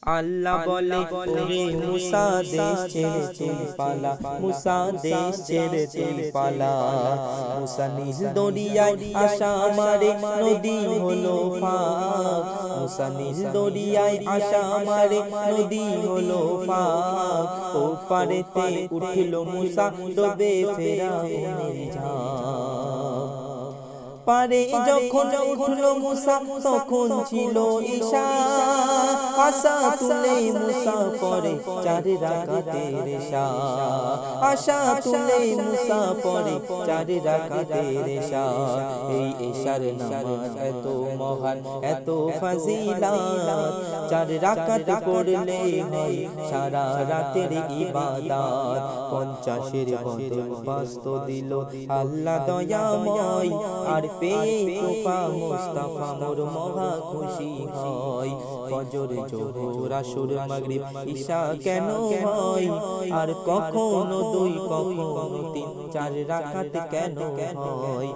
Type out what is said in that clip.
আল্লাহ বলে ওরে মুসা দেশ ছেড়ে তুই পালা, মুসা দেশ ছেড়ে তুই পালা। মুসা নীল দরিয়ায় আশা মারে নদী হলো ফাঁক, মুসা নীল দরিয়ায় আশা মারে নদী হলো ফাঁক। ও পারেতে উঠল মুসা ডোবে ফেরাউনের ঝাঁক। পারে যখন উঠল মুসা তখন ছিল ঈশা, আশা তুলে মুসা পড়ে 4 রাকাতের ঈশা, আশা তুলে মুসা পড়ে 4 রাকাতের ঈশা। এই ঈশার নামাজ এত মহান এত ফজিলত, 4 রাকাত পড়লে হয় সারা রাতের ইবাদত। 50-এর বন্দোবস্ত দিল আল্লাহ দয়াময়, আর পেয়ে তোফা মুস্তাফা মোর মহা খুশি হয়। ফজর জোহর আসর মাগরিব ঈশা কেন হয়, আর কখনো 2 কখনো 3 4 রাকাত কেন হয়।